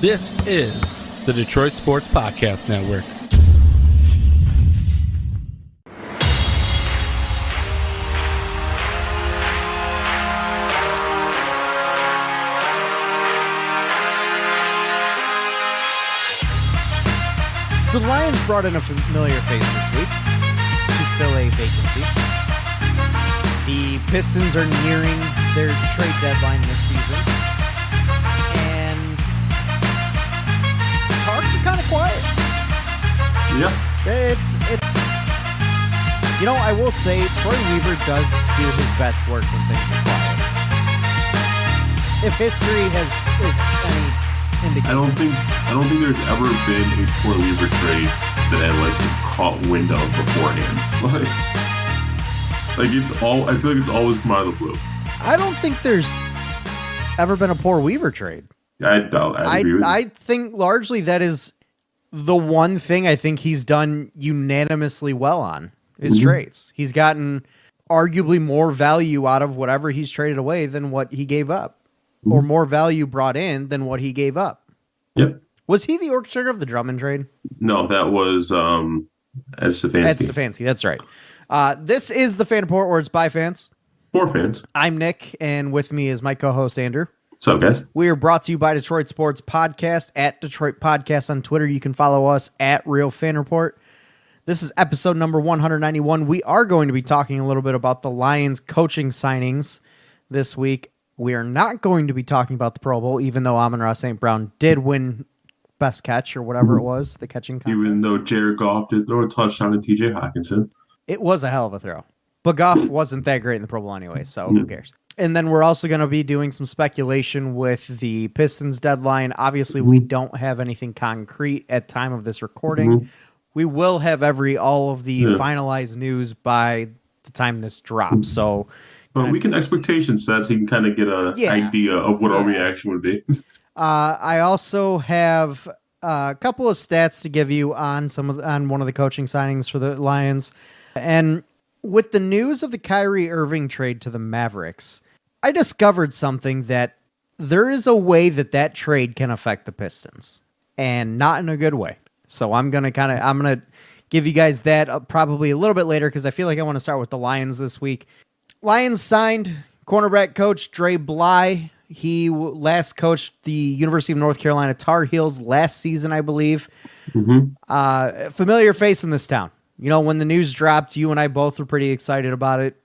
This is the Detroit Sports Podcast Network. So the Lions brought in a familiar face this week to fill a vacancy. The Pistons are nearing their trade deadline this season. And talks are kind of quiet. Yeah. It's I will say Troy Weaver does do his best work when things are quiet. If history is any indicator. I don't think there's ever been a Troy Weaver trade that I caught wind of beforehand. I feel like it's always come out of the blue. I don't think there's ever been a poor Weaver trade. I agree with you. I think largely that is the one thing I think he's done unanimously well on is trades. He's gotten arguably more value out of whatever he's traded away than what he gave up, or more value brought in than what he gave up. Yep. Was he the orchestrator of the Drummond trade? No, that was Ed Stefanski. Ed Stefanski, that's right. This is the Fan Report, where it's by fans. For fans. I'm Nick, and with me is my co-host Andrew. What's up, guys? We are brought to you by Detroit Sports Podcast, at Detroit Podcast on Twitter. You can follow us at Real Fan Report. This is episode number 191. We are going to be talking a little bit about the Lions coaching signings this week. We are not going to be talking about the Pro Bowl, even though Amon-Ra St. Brown did win best catch or whatever it was, the catching contest. Even though Jared Goff did throw a touchdown to TJ Hawkinson. It was a hell of a throw. But Goff wasn't that great in the Pro Bowl anyway, so who cares? And then we're also going to be doing some speculation with the Pistons deadline. Obviously, we don't have anything concrete at time of this recording. We will have all of the finalized news by the time this drops. So, but we can expectation set so you can kind of get an idea of what our reaction would be. I also have a couple of stats to give you on on one of the coaching signings for the Lions. And with the news of the Kyrie Irving trade to the Mavericks, I discovered something that there is a way that trade can affect the Pistons, and not in a good way. So I'm going to give you guys that probably a little bit later, because I feel like I want to start with the Lions this week. Lions signed cornerback coach Dre Bly. He last coached the University of North Carolina Tar Heels last season, I believe. Familiar face in this town. When the news dropped, you and I both were pretty excited about it.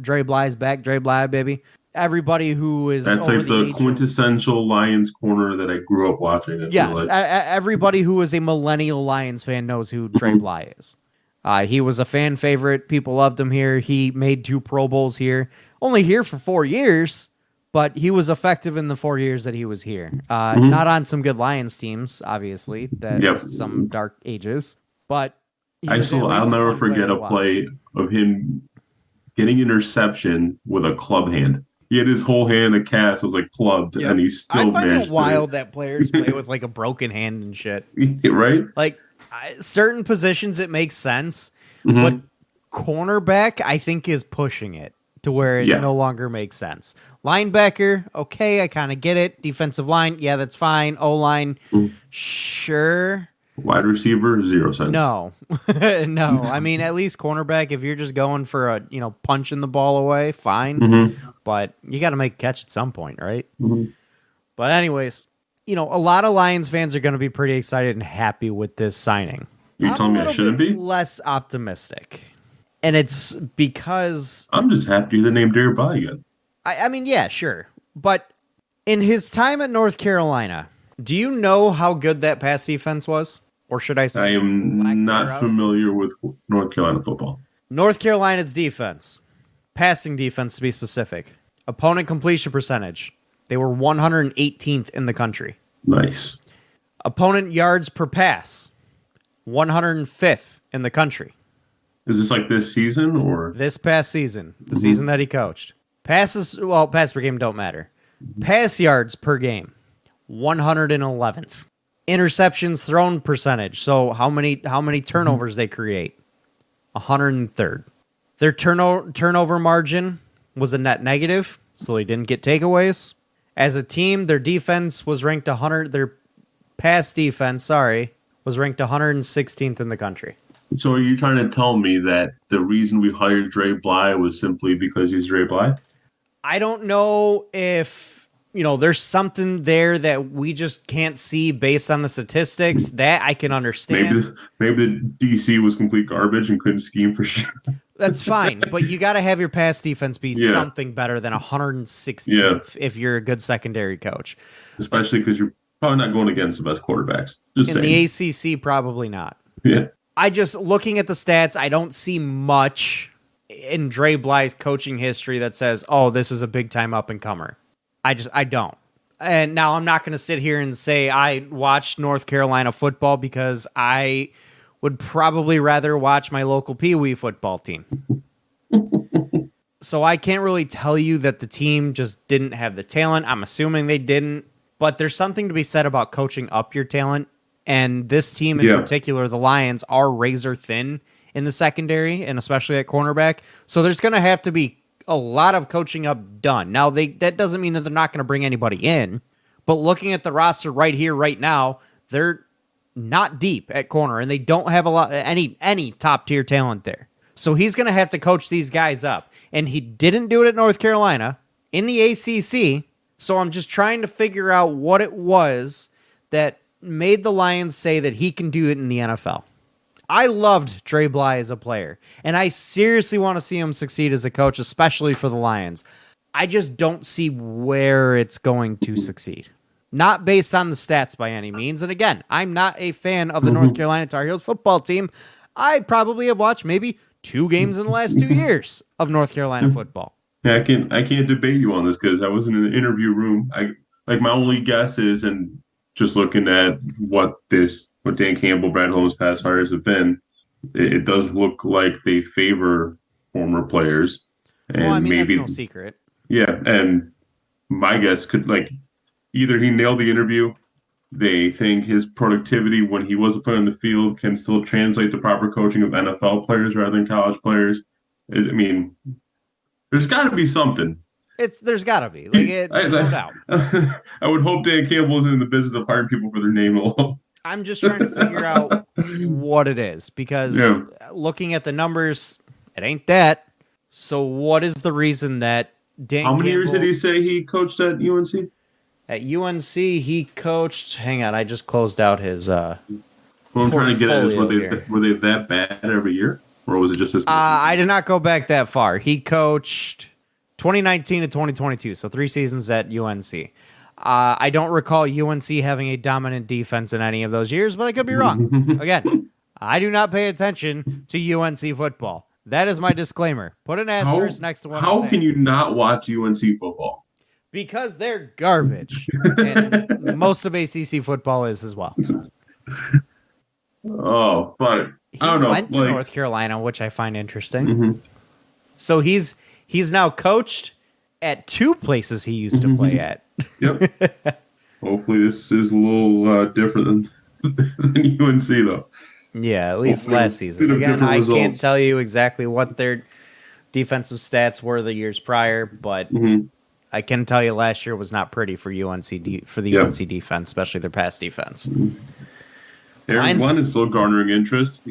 Dre Bly's back. Dre Bly, baby. Everybody who is that's like the quintessential Lions corner that I grew up watching. Yes, everybody who is a millennial Lions fan knows who Dre Bly is. He was a fan favorite. People loved him here. He made 2 Pro Bowls here. Only here for 4 years, but he was effective in the 4 years that he was here. Not on some good Lions teams, obviously. Some dark ages, but I'll never forget a play of him getting interception with a club hand. He had his whole hand, a cast was like clubbed, and he still managed. I find it wild that players play with like a broken hand and shit. Right? Like certain positions, it makes sense, but cornerback, I think, is pushing it to where it no longer makes sense. Linebacker, okay, I kind of get it. Defensive line, yeah, that's fine. O-line, sure. Wide receiver, 0 cents. No. No. I mean, at least cornerback, if you're just going for a, punching the ball away, fine. But you got to make a catch at some point, right? But anyways, a lot of Lions fans are going to be pretty excited and happy with this signing. You're telling me I shouldn't be? Less optimistic. And it's because I'm just happy the name Jared Bly again. I mean, yeah, sure. But in his time at North Carolina, do you know how good that pass defense was? Or should I say? I am not familiar with North Carolina football. North Carolina's defense, passing defense to be specific, opponent completion percentage, they were 118th in the country. Nice. Opponent yards per pass, 105th in the country. Is this like this season or? This past season, the season that he coached. Pass per game don't matter. Pass yards per game, 111th. Interceptions thrown percentage. So how many turnovers they create? 103rd. Their turnover margin was a net negative, so they didn't get takeaways. As a team, their defense was ranked 100. Their pass defense, was ranked 116th in the country. So are you trying to tell me that the reason we hired Dre Bly was simply because he's Dre Bly? I don't know if, there's something there that we just can't see based on the statistics. That I can understand. Maybe the DC was complete garbage and couldn't scheme for shit. That's fine, but you got to have your pass defense be something better than 116th if you're a good secondary coach. Especially because you're probably not going against the best quarterbacks. Just in saying. The ACC, probably not. Yeah. I just, looking at the stats, I don't see much in Dre Bly's coaching history that says, oh, this is a big-time up-and-comer. I don't. And now I'm not going to sit here and say I watched North Carolina football because I would probably rather watch my local Pee Wee football team. So I can't really tell you that the team just didn't have the talent. I'm assuming they didn't. But there's something to be said about coaching up your talent. And this team in particular, the Lions, are razor thin in the secondary and especially at cornerback. So there's going to have to be a lot of coaching up done. Now, that doesn't mean that they're not going to bring anybody in. But looking at the roster right here, right now, they're not deep at corner, and they don't have any top-tier talent there. So he's going to have to coach these guys up. And he didn't do it at North Carolina in the ACC. So I'm just trying to figure out what it was that made the Lions say that he can do it in the NFL. I loved Dre Bly as a player, and I seriously want to see him succeed as a coach, especially for the Lions. I just don't see where it's going to succeed. Not based on the stats by any means. And again, I'm not a fan of the North Carolina Tar Heels football team. I probably have watched maybe 2 games in the last 2 years of North Carolina football. Yeah, I can't debate you on this because I wasn't in the interview room. My only guess is, and just looking at what Dan Campbell, Brad Holmes' past hires have been, it does look like they favor former players. And maybe that's no secret. Yeah, and my guess could either he nailed the interview, they think his productivity when he wasn't playing on the field can still translate to proper coaching of NFL players rather than college players. There's got to be something. There's got to be. No doubt. I would hope Dan Campbell isn't in the business of hiring people for their name alone. I'm just trying to figure out what it is because looking at the numbers, it ain't that. So what is the reason that Dan How many Campbell, years did he say he coached at UNC? At UNC, he coached. Hang on, I just closed out his. What I'm trying to get at is were they that bad every year, or was it just his? I did not go back that far. He coached 2019 to 2022, so 3 seasons at UNC. I don't recall UNC having a dominant defense in any of those years, but I could be wrong. Again, I do not pay attention to UNC football. That is my disclaimer. Put an asterisk next to what I'm saying. How can you not watch UNC football? Because they're garbage. And most of ACC football is as well. Oh, but I don't know. He went to North Carolina, which I find interesting. Mm-hmm. So he's now coached at 2 places he used to play at. Yep. Hopefully this is a little different than UNC, though. Yeah, at least last season. Again, I can't tell you exactly what their defensive stats were the years prior, but I can tell you last year was not pretty for UNC UNC defense, especially their pass defense. Aaron Glenn is still garnering interest.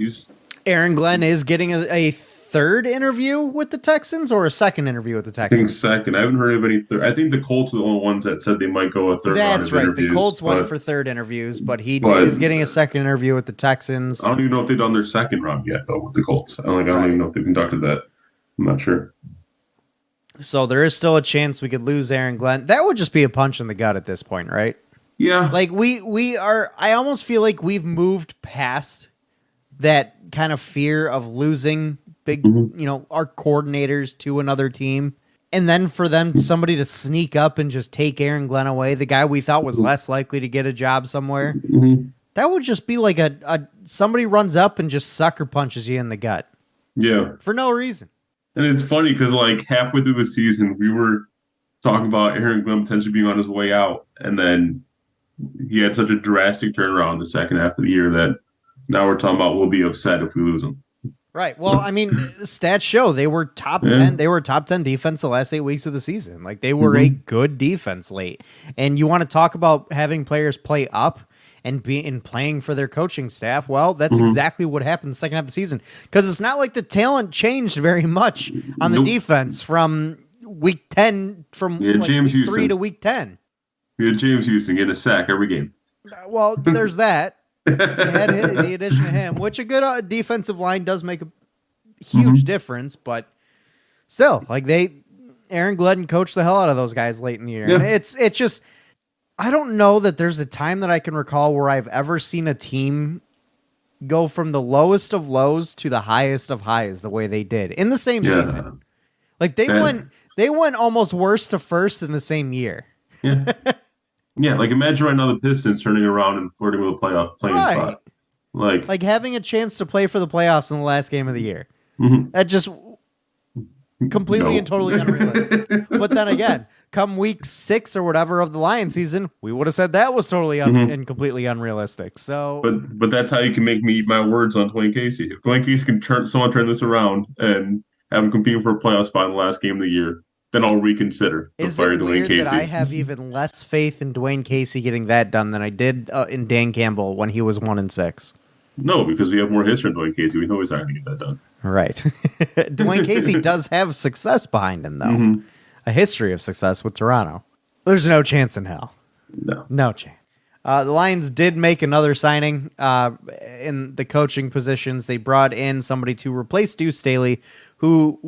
Aaron Glenn is getting a 3rd interview with the Texans or a 2nd interview with the Texans? I think 2nd. I haven't heard of any third. I think the Colts are the only ones that said they might go a 3rd. That's right. The Colts went for 3rd interviews, but he is getting a 2nd interview with the Texans. I don't even know if they've done their 2nd round yet, though, with the Colts. I don't even know if they've conducted that. I'm not sure. So there is still a chance we could lose Aaron Glenn. That would just be a punch in the gut at this point, right? Yeah. We are. I almost feel like we've moved past that kind of fear of losing big, our coordinators to another team. And then for somebody to sneak up and just take Aaron Glenn away, the guy we thought was less likely to get a job somewhere. That would just be like somebody runs up and just sucker punches you in the gut. Yeah. For no reason. And it's funny because halfway through the season, we were talking about Aaron Glenn potentially being on his way out. And then he had such a drastic turnaround in the second half of the year that now we're talking about we'll be upset if we lose him. Right. Well, I mean, stats show they were top 10. They were top 10 defense the last 8 weeks of the season. They were a good defense late. And you want to talk about having players play up and playing for their coaching staff, well, that's exactly what happened the second half of the season. Because it's not like the talent changed very much on the defense from week 10, from week 3 to week 10. We had James Houston getting a sack every game. Well, there's that. We had the addition of him, which a good defensive line does make a huge difference, but still, like Aaron Glenn coached the hell out of those guys late in the year. Yeah. And it's just, I don't know that there's a time that I can recall where I've ever seen a team go from the lowest of lows to the highest of highs the way they did in the same season. Like they went almost worst to first in the same year. Yeah. Yeah, like imagine right now the Pistons turning around and flirting with a playing spot. Like having a chance to play for the playoffs in the last game of the year. That just completely and totally unrealistic. But then again, come week 6 or whatever of the Lions season, we would have said that was totally and completely unrealistic. So, but that's how you can make me eat my words on Dwayne Casey. If Dwayne Casey can turn this around and have him competing for a playoff spot in the last game of the year, then I'll reconsider. Is it weird that I have even less faith in Dwayne Casey getting that done than I did in Dan Campbell when he was 1-6? No, because we have more history in Dwayne Casey. We know he's not going to get that done. Right. Dwayne Casey does have success behind him, though. A history of success with Toronto. There's no chance in hell. No chance. The Lions did make another signing in the coaching positions. They brought in somebody to replace Deuce Staley, who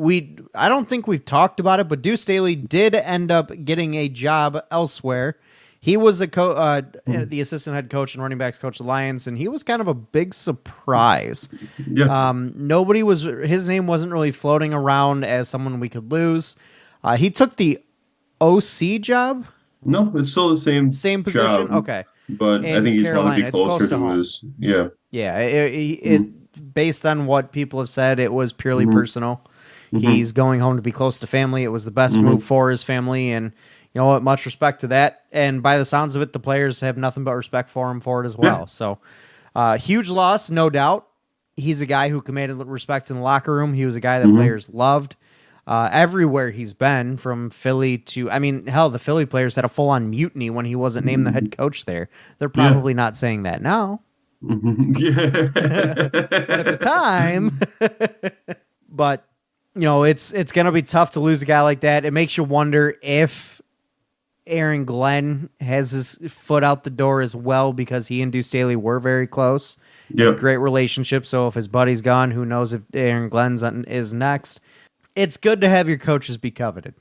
I don't think we've talked about it, but Deuce Staley did end up getting a job elsewhere. He was the assistant head coach and running backs coach of the Lions, and he was kind of a big surprise. Yeah. His name wasn't really floating around as someone we could lose. He took the OC job. No, it's still the same position. Job, okay, but I think he's trying to be closer to his. Yeah. It based on what people have said, it was purely personal. He's going home to be close to family. It was the best move for his family, and you know what? Much respect to that. And by the sounds of it, the players have nothing but respect for him for it as well. Yeah. So, huge loss, no doubt. He's a guy who commanded respect in the locker room. He was a guy that players loved. Everywhere he's been, from Philly to, the Philly players had a full-on mutiny when he wasn't named the head coach there. They're probably not saying that now. Yeah. But at the time, but it's going to be tough to lose a guy like that. It makes you wonder if Aaron Glenn has his foot out the door as well, because he and Deuce Staley were very close. Yep. Great relationship. So if his buddy's gone, who knows if Aaron Glenn's is next. It's good to have your coaches be coveted.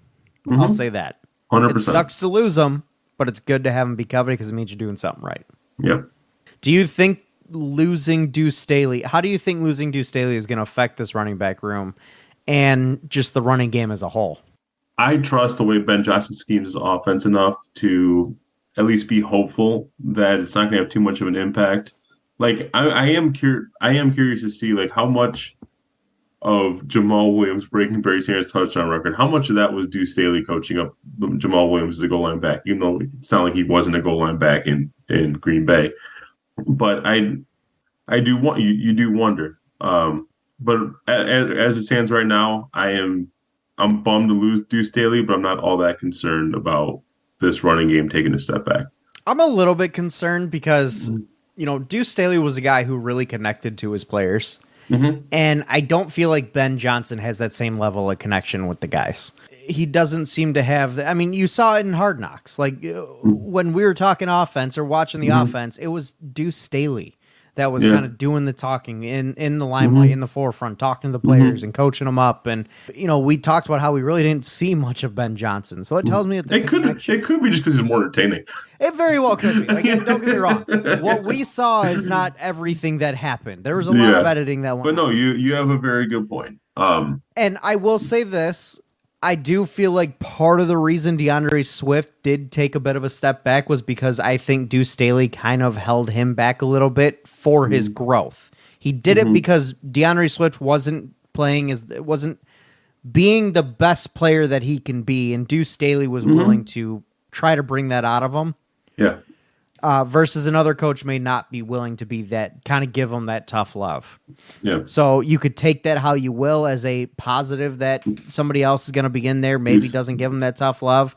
I'll say that. 100%. It sucks to lose them, but it's good to have them be coveted because it means you're doing something right. Yep. Do you think losing Deuce Staley is going to affect this running back room and just the running game as a whole? I trust the way Ben Johnson schemes his offense enough to at least be hopeful that it's not going to have too much of an impact. Like I am curious to see like how much of Jamal Williams breaking Barry Sanders' touchdown record, how much of that was Deuce Staley coaching up Jamal Williams as a goal line back, even though it's not like he wasn't a goal line back in Green Bay. But I do want you do wonder. But as it stands right now, I'm bummed to lose Deuce Staley, but I'm not all that concerned about this running game taking a step back. I'm a little bit concerned because Deuce Staley was a guy who really connected to his players. And I don't feel like Ben Johnson has that same level of connection with the guys. He doesn't seem to have you saw it in Hard Knocks. Like when we were talking offense or watching the offense, it was Deuce Staley that was kind of doing the talking in the limelight, in the forefront, talking to the players and coaching them up. And, we talked about how we really didn't see much of Ben Johnson. So it tells me that it could be just because he's more entertaining. It very well could be. Like, don't get me wrong. What we saw is not everything that happened. There was a lot of editing that went on. But no, you have a very good point. And I will say this. I do feel like part of the reason DeAndre Swift did take a bit of a step back was because I think Deuce Staley kind of held him back a little bit for his growth. He did it because DeAndre Swift wasn't being the best player that he can be, and Deuce Staley was willing to try to bring that out of him. Yeah. Versus another coach may not be willing to be that, kind of give him that tough love. Yeah. So you could take that how you will as a positive that somebody else is going to be in there, maybe doesn't give him that tough love,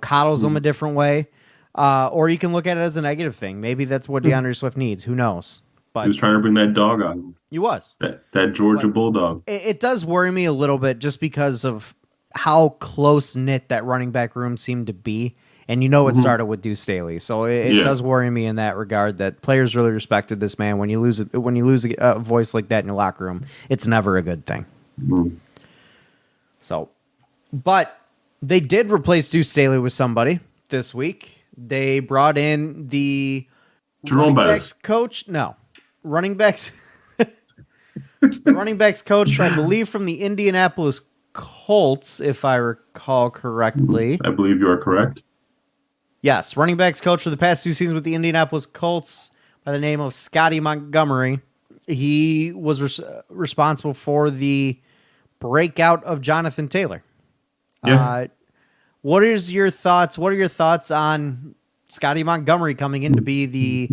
coddles him a different way. Or you can look at it as a negative thing. Maybe that's what DeAndre Swift needs. Who knows? But He was trying to bring that dog out of him. he was. That Georgia Bulldog. It does worry me a little bit just because of how close-knit that running back room seemed to be. And it started with Deuce Staley. So it does worry me in that regard that players really respected this man. When you lose a voice like that in your locker room, it's never a good thing. Mm. So, but they did replace Deuce Staley with somebody this week. They brought in the Jerome running Bettis. backs coach. No, running backs. Running backs coach, I believe, from the Indianapolis Colts, if I recall correctly. I believe you are correct. Yes, running backs coach for the past 2 seasons with the Indianapolis Colts by the name of Scotty Montgomery. He was responsible for the breakout of Jonathan Taylor. Yeah. What is your thoughts? What are your thoughts on Scotty Montgomery coming in to be the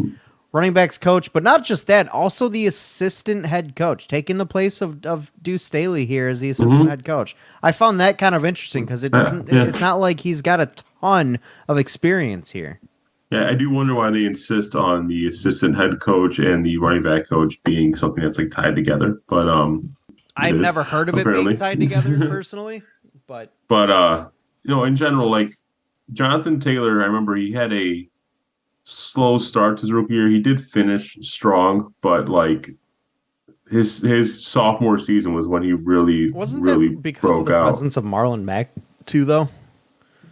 running backs coach, but not just that, also the assistant head coach, taking the place of Deuce Staley here as the assistant head coach? I found that kind of interesting because it's not like he's got a ton of experience here. Yeah, I do wonder why they insist on the assistant head coach and the running back coach being something that's like tied together. But I've never heard of apparently. It being tied together personally, but in general, like Jonathan Taylor, I remember he had a slow start to his rookie year. He did finish strong, but like his sophomore season was when he really because broke of the out. presence of Marlon Mack too, though?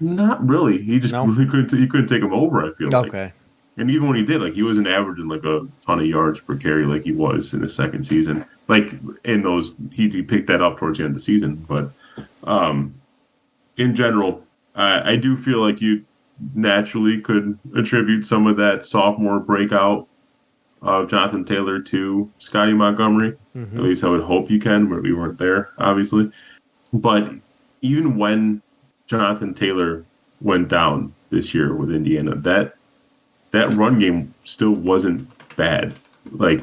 Not really. He just really couldn't take him over, I feel like. Okay. And even when he did, like he wasn't averaging like a ton of yards per carry like he was in his second season. Like in those, he picked that up towards the end of the season. But in general, I do feel like you naturally could attribute some of that sophomore breakout of Jonathan Taylor to Scotty Montgomery. Mm-hmm. At least I would hope you can, but we weren't there, obviously. But even when Jonathan Taylor went down this year with Indiana, that run game still wasn't bad. Like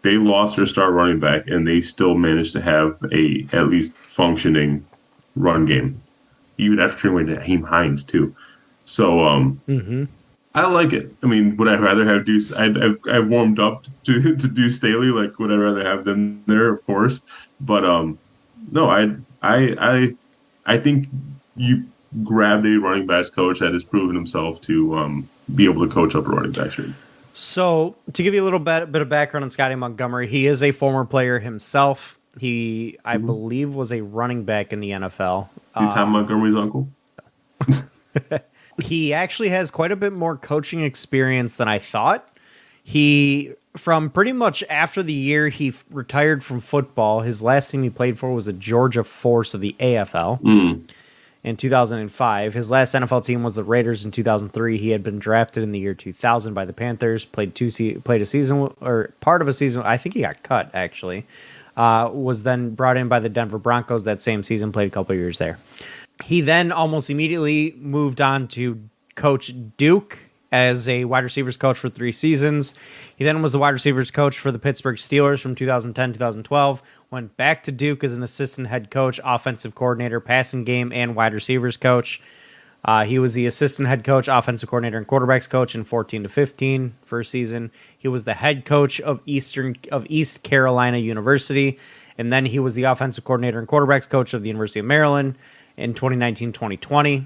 they lost their star running back and they still managed to have a at least functioning run game. Even after turning away Naheem Hines too. So I like it. I mean, would I rather have Deuce? I've warmed up to Deuce Staley. Like, would I rather have them there? Of course, but no, I think you grabbed a running backs coach that has proven himself to be able to coach up a running backs room. So, to give you a little bit of background on Scotty Montgomery, he is a former player himself. He, I believe, was a running back in the NFL. You Tom Montgomery's uncle? He actually has quite a bit more coaching experience than I thought. He, from pretty much after the year he retired from football, his last team he played for was the Georgia Force of the AFL in 2005. His last NFL team was the Raiders in 2003. He had been drafted in the year 2000 by the Panthers, played a season, or part of a season. I think he got cut, actually. Was then brought in by the Denver Broncos that same season, played a couple of years there. He then almost immediately moved on to coach Duke as a wide receivers coach for 3 seasons. He then was the wide receivers coach for the Pittsburgh Steelers from 2010-2012. Went back to Duke as an assistant head coach, offensive coordinator, passing game, and wide receivers coach. He was the assistant head coach, offensive coordinator, and quarterbacks coach in 14-15 first season. He was the head coach of East Carolina University, and then he was the offensive coordinator and quarterbacks coach of the University of Maryland in 2019-2020.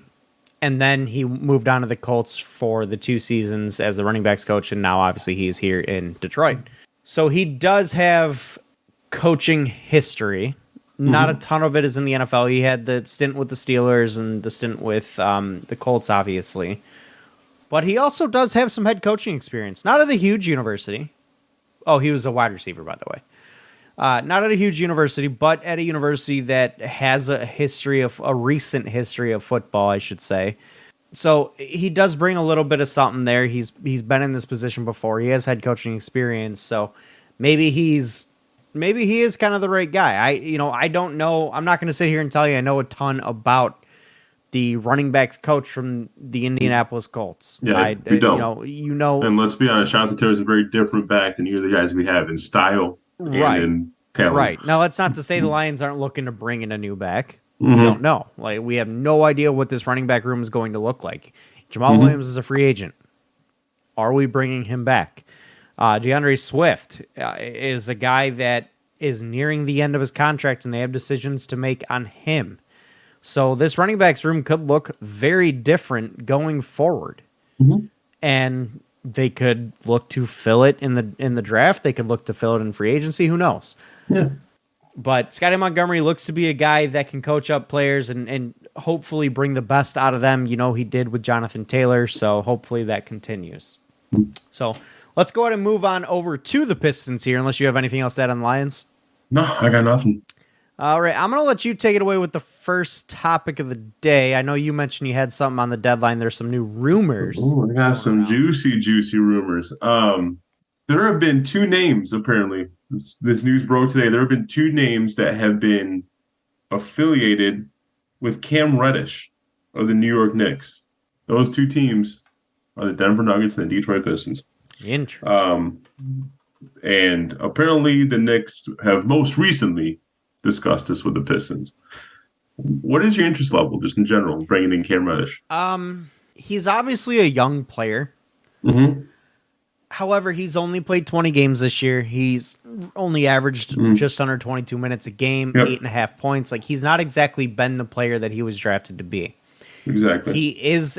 And then he moved on to the Colts for the 2 seasons as the running backs coach, and now obviously he's here in Detroit. So he does have coaching history. Not a ton of it is in the NFL. He had the stint with the Steelers and the stint with the Colts, obviously. But he also does have some head coaching experience. Not at a huge university. Oh, he was a wide receiver, by the way. Not at a huge university, but at a university that has a recent history of football, I should say. So he does bring a little bit of something there. He's been in this position before. He has head coaching experience, so maybe he is kind of the right guy. I don't know. I'm not going to sit here and tell you I know a ton about the running backs coach from the Indianapolis Colts. Yeah, we don't. You know. And let's be honest, Jonathan Taylor is a very different back than either of the guys we have in style and in talent. Right. Now, that's not to say the Lions aren't looking to bring in a new back. We don't know. Like, we have no idea what this running back room is going to look like. Jamal Williams is a free agent. Are we bringing him back? DeAndre Swift is a guy that is nearing the end of his contract, and they have decisions to make on him. So this running backs room could look very different going forward. And they could look to fill it in the draft. They could look to fill it in free agency. Who knows? Yeah. But Scotty Montgomery looks to be a guy that can coach up players and hopefully bring the best out of them. You know, he did with Jonathan Taylor, so hopefully that continues. So let's go ahead and move on over to the Pistons here, unless you have anything else to add on the Lions. No, I got nothing. All right, I'm going to let you take it away with the first topic of the day. I know you mentioned you had something on the deadline. There's some new rumors. Ooh, I got some juicy rumors. There have been two names, apparently. This news broke today. There have been two names that have been affiliated with Cam Reddish of the New York Knicks. Those two teams are the Denver Nuggets and the Detroit Pistons. Interesting. And apparently the Knicks have most recently discussed this with the Pistons. What is your interest level, just in general, bringing in Cam Reddish? He's obviously a young player. However, he's only played 20 games this year. He's only averaged just under 22 minutes a game, 8.5 points. Like, he's not exactly been the player that he was drafted to be. Exactly. He is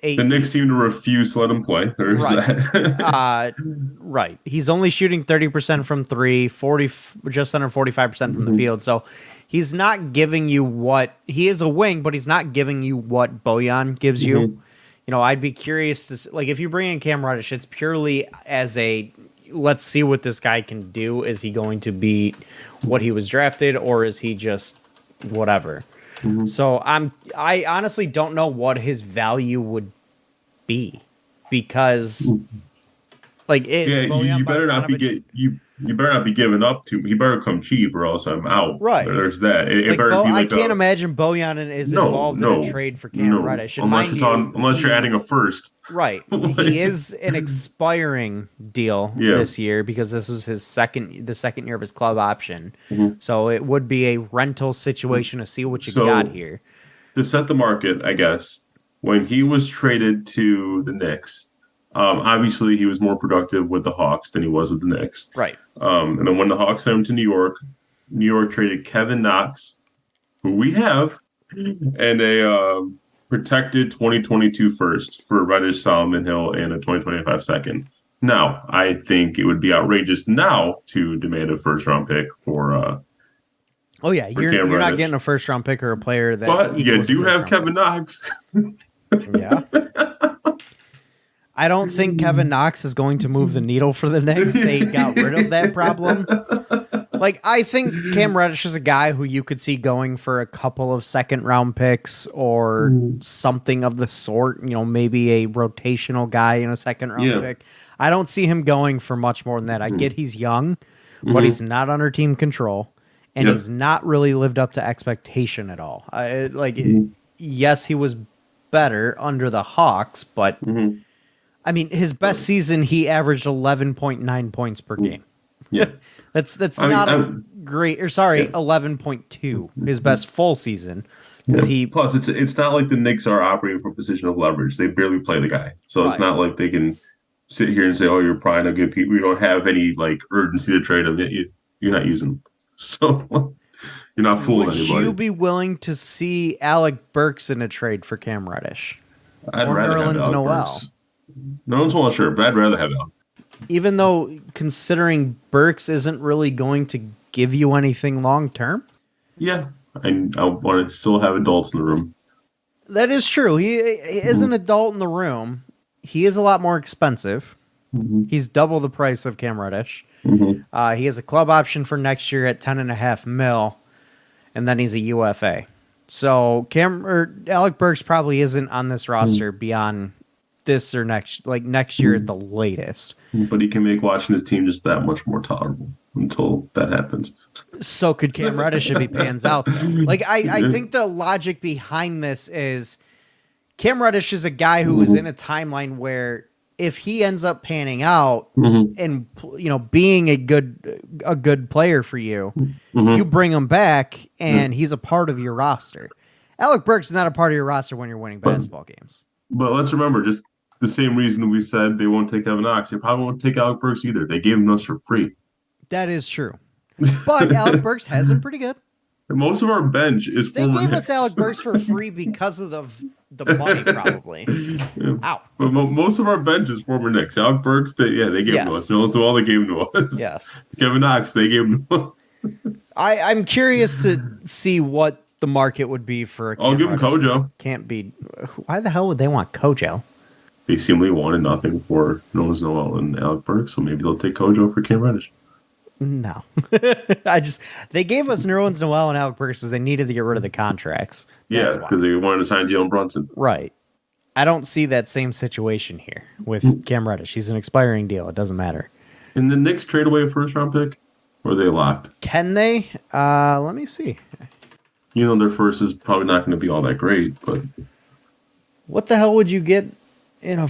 the Knicks seem to refuse to let him play. There's that. Right. He's only shooting 30% from three, just under 45% from the field. So he's not giving you what he is a wing, but he's not giving you what Bojan gives you. You know, I'd be curious to if you bring in Cam Reddish, it's purely as let's see what this guy can do. Is he going to be what he was drafted, or is he just whatever? So I honestly don't know what his value would be, because you better not be you better not be giving up to me. He better come cheap, or else I'm out. Right. There's that. It better be I can't imagine Bojan is involved in a trade for Cam Reddish. Unless you're adding a first. Right. He is an expiring deal this year, because this was the second year of his club option. So it would be a rental situation to see what you got here. To set the market, I guess, when he was traded to the Knicks, obviously he was more productive with the Hawks than he was with the Knicks. Right. And then when the Hawks sent him to New York traded Kevin Knox, who we have, and a protected 2022 first for Reddish, Solomon Hill, and a 2025 second. Now, I think it would be outrageous now to demand a first-round pick for you're not getting a first-round pick or a player that. But you do have Kevin Knox. Yeah. I don't think Kevin Knox is going to move the needle for the Knicks. They got rid of that problem. I think Cam Reddish is a guy who you could see going for a couple of second-round picks or something of the sort. You know, maybe a rotational guy in a second-round pick. I don't see him going for much more than that. I get he's young, but he's not under team control, and he's not really lived up to expectation at all. Yes, he was better under the Hawks, but I mean, his best season, he averaged 11.9 points per game. Yeah. that's great. Or sorry, 11.2. His best full season. Plus, it's not like the Knicks are operating from a position of leverage. They barely play the guy. So it's not like they can sit here and say, oh, you're probably not good people. You don't have any urgency to trade him. You're not using them. So you're not fooling anybody. Would you be willing to see Alec Burks in a trade for Cam Reddish? I'd rather have Alec Burks. No one's well sure, but I'd rather have Alec. Even though, considering Burks isn't really going to give you anything long term? Yeah, I want to still have adults in the room. That is true. He is an adult in the room. He is a lot more expensive. He's double the price of Cam Reddish. He has a club option for next year at $10.5 million, and then he's a UFA. So Alec Burks probably isn't on this roster beyond this or next year at the latest. But he can make watching his team just that much more tolerable until that happens. So could Cam Reddish if he pans out. I think the logic behind this is Cam Reddish is a guy who is in a timeline where if he ends up panning out and being a good player for you, you bring him back and he's a part of your roster. Alec Burks is not a part of your roster when you're winning basketball games. But let's remember, just the same reason we said they won't take Evan Knox, they probably won't take Alec Burks either. They gave him us for free. That is true. But Alec Burks has been pretty good. Most of our bench is They former gave Knicks. us Alec Burks for free because of the money, probably. Yeah. Ow. But most of our bench is former Knicks. Alec Burks, they gave him to us. Nolan Noel, they gave him to us. Yes. Kevin Knox, they gave him to us. I'm curious to see what the market would be for a I'll give him Kojo. Can't be. Why the hell would they want Kojo? They seemingly wanted nothing for Nolan Noel and Alec Burks, so maybe they'll take Kojo for Cam Reddish. No. They gave us Nerlens Noel and Alec Burks because they needed to get rid of the contracts. Yeah, That's why. because they wanted to sign Jalen Brunson. Right. I don't see that same situation here with Cam Reddish. He's an expiring deal. It doesn't matter. And the Knicks trade away a first-round pick? Or are they locked? Can they? Let me see. You know, their first is probably not going to be all that great, but... What the hell would you get in a...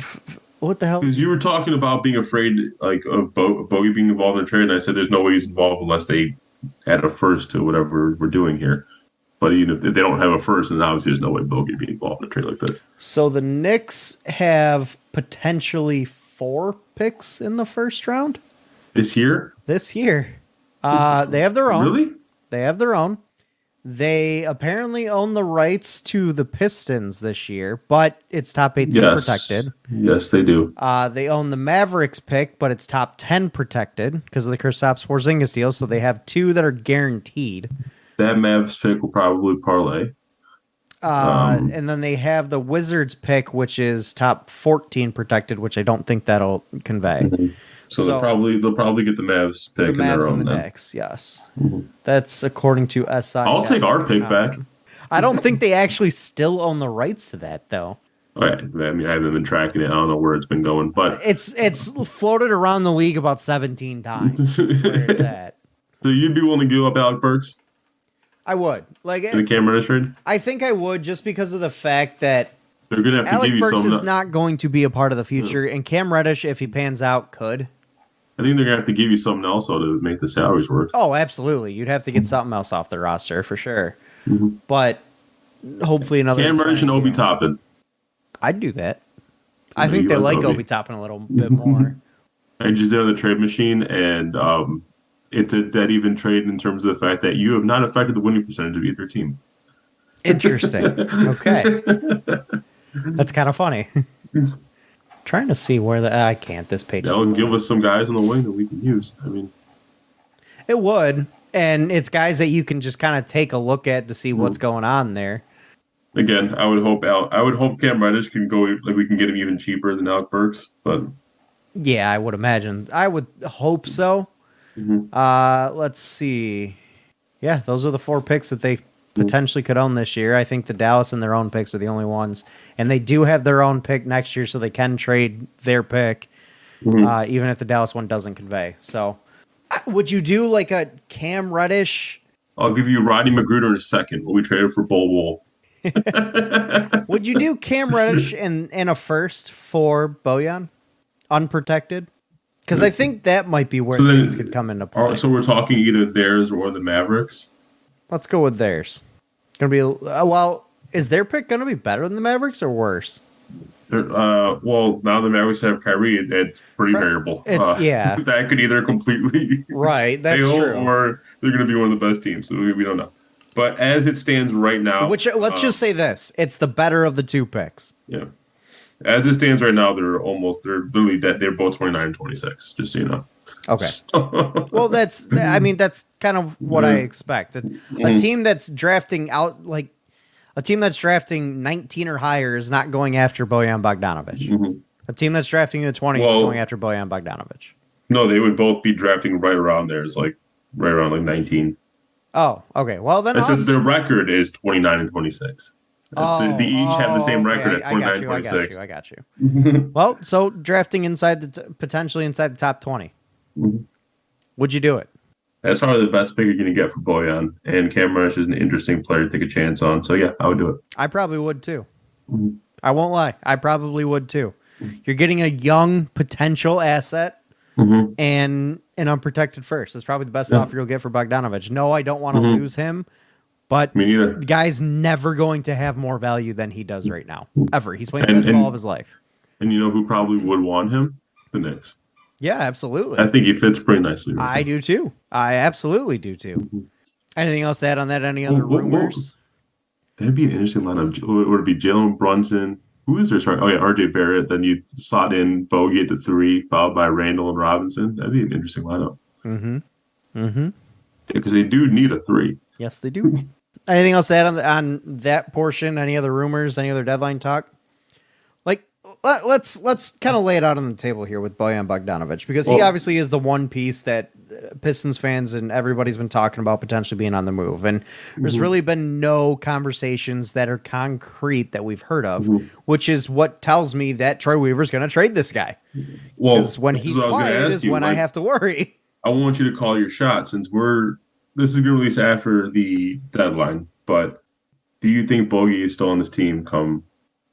What the hell? Because you were talking about being afraid, like, of Bogey being involved in the trade, and I said there's no way he's involved unless they add a first to whatever we're doing here. But even if they don't have a first, then obviously there's no way Bogey being involved in a trade like this. So the Knicks have potentially 4 picks in the first round This year? this year. They have their own. Really? They have their own. They apparently own the rights to the Pistons this year, but it's top 18 protected. Yes, they do. They own the Mavericks pick, but it's top 10 protected because of the Kristaps Porzingis deal. So they have 2 that are guaranteed. That Mavs pick will probably parlay. And then they have the Wizards pick, which is top 14 protected, which I don't think that'll convey. Mm-hmm. So they'll probably get the Mavs pick the in their Mavs own. and the Then. Knicks, yes. That's according to SI. I'll take our pick back. I don't think they actually still own the rights to that, though. I mean, I haven't been tracking it. I don't know where it's been going, but It's floated around the league about 17 times. Where it's at. So you'd be willing to give up Alec Burks I would. Like in the Cam Reddish trade? I think I would just because of the fact that They're gonna have to Alec give you Burks some. is not going to be a part of the future, and Cam Reddish, if he pans out, could. I think they're gonna have to give you something else though to make the salaries work. Oh, absolutely. You'd have to get something else off the roster for sure. Mm-hmm. But hopefully another Cam Reddish and Obi Toppin. I'd do that. I No, think you they like like Obi. Obi Toppin a little bit more. I just did on the trade machine, and it's a dead even trade in terms of the fact that you have not affected the winning percentage of either team. Interesting. Okay. That's kind of funny. Trying to see where I can't. This page. That would give us some guys on the wing that we can use. I mean, It would, and it's guys that you can just kind of take a look at to see what's going on there. again, I would hope Cam Reddish can go, like, we can get him even cheaper than Alec Burks, but Yeah, I would imagine. I would hope so. Let's see. Yeah, those are the 4 picks that they potentially could own this year. I think the Dallas and their own picks are the only ones. And they do have their own pick next year, so they can trade their pick, even if the Dallas one doesn't convey. So would you do like a Cam Reddish? I'll give you Rodney McGruder in a second when we traded for Bull. Would you do Cam Reddish and a first for Bojan? Unprotected? Because I think that might be where things could come into play. So we're talking either theirs or the Mavericks? Let's go with theirs. Gonna be well. Is their pick gonna be better than the Mavericks or worse? Well, now the Mavericks have Kyrie. It's pretty variable. Yeah. That could either completely Right. That's fail, true. or they're going to be one of the best teams. So we don't know. But as it stands right now, Which let's just say this: it's the better of the 2 picks. yeah. As it stands right now, they're literally dead. They're both 29 and 26. Just so you know. Okay. Well, that's kind of what I expect. A team that's drafting out like. A team that's drafting 19 or higher is not going after Bojan Bogdanovic. A team that's drafting in the 20s is going after Bojan Bogdanovic. No, they would both be drafting right around there. It's like right around like 19. Oh, okay. Well, then Since their record is 29 and 26. They each have the same record at 29 and 26. I got you. Well, so drafting potentially inside the top 20. Would you do it? That's probably the best pick you're going to get for Bojan. And Cam Reddish is an interesting player to take a chance on. So, yeah, I would do it. I probably would too. I won't lie. I probably would too. You're getting a young potential asset and an unprotected first. That's probably the best offer you'll get for Bogdanovic. No, I don't want to lose him, But Me neither. the guy's never going to have more value than he does right now. Ever. He's playing the best ball of his life. And you know who probably would want him? The Knicks. Yeah, absolutely. I think he fits pretty nicely. Right I do too. I absolutely do too. Anything else to add on that? Any other rumors? That'd be an interesting lineup. Would it be Jalen Brunson? Who is there? Sorry. Oh, yeah, RJ Barrett. Then you slot in Bogey at the 3, followed by Randall and Robinson. That'd be an interesting lineup. Yeah, because they do need a 3. Yes, they do. Anything else to add on that portion? Any other rumors? Any other deadline talk? Like, let's kind of lay it out on the table here with Bojan Bogdanovic, because he obviously is the one piece that Pistons fans and everybody's been talking about potentially being on the move. And there's really been no conversations that are concrete that we've heard of, which is what tells me that Troy Weaver's going to trade this guy. Because when he's quiet is when I have to worry. I want you to call your shot, since this is going to release after the deadline. But do you think Bogey is still on this team come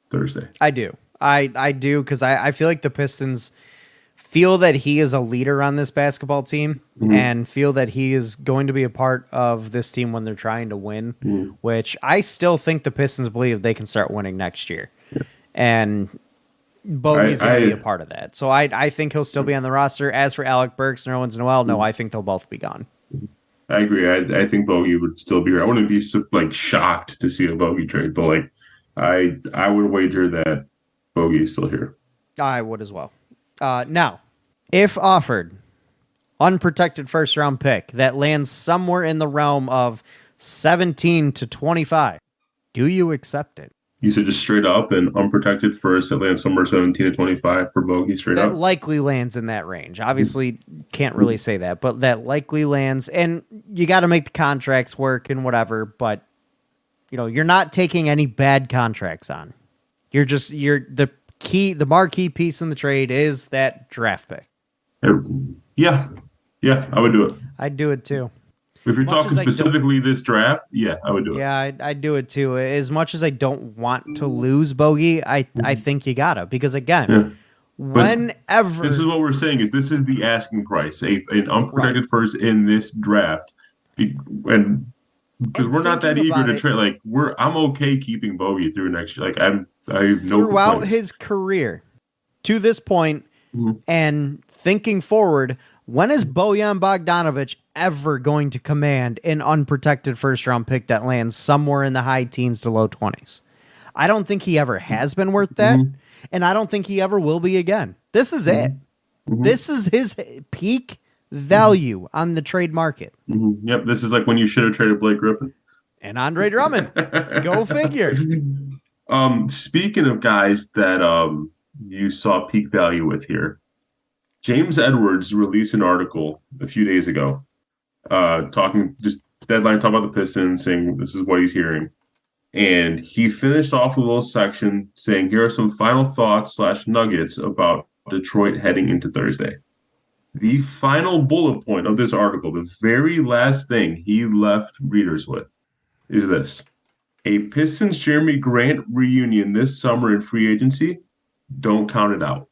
Thursday? I do. I do, because I feel like the Pistons feel that he is a leader on this basketball team and feel that he is going to be a part of this team when they're trying to win, which I still think the Pistons believe they can start winning next year. Yeah. And Bogey's going to be a part of that. So I think he'll still be on the roster. As for Alec Burks and Nerlens Noel, no, I think they'll both be gone. I agree. I think Bogey would still be here. I wouldn't be shocked to see a Bogey trade, but I would wager that Bogey is still here. I would as well. Now, if offered unprotected first round pick that lands somewhere in the realm of 17 to 25, do you accept it? You said just straight up and unprotected first that lands somewhere 17 to 25 for Bogey straight up? That likely lands in that range. Obviously, can't really say that, but that likely lands. And you got to make the contracts work and whatever, but you're not taking any bad contracts on. The marquee piece in the trade is that draft pick. Yeah, I would do it. I'd do it too. If you're talking specifically this draft, yeah, I would do it. Yeah, I'd do it too. As much as I don't want to lose Bogey, I think you gotta, because again, whenever this is what we're saying is this is the asking price, an unprotected first in this draft, and because we're not that eager to trade. I'm okay keeping Bogey through next year. I have no throughout complaints. His career to this point, and thinking forward, when is Bojan Bogdanovic ever going to command an unprotected first round pick that lands somewhere in the high teens to low 20s? I don't think he ever has been worth that, and I don't think he ever will be again. This is it. This is his peak value on the trade market. Yep, this is like when you should have traded Blake Griffin and Andre Drummond. Go figure. Speaking of guys that you saw peak value with here, James Edwards released an article a few days ago, talking about the Pistons, saying this is what he's hearing, and he finished off a little section saying, "Here are some final thoughts / nuggets about Detroit heading into Thursday." The final bullet point of this article, the very last thing he left readers with, is this: a Pistons Jeremy Grant reunion this summer in free agency. Don't count it out.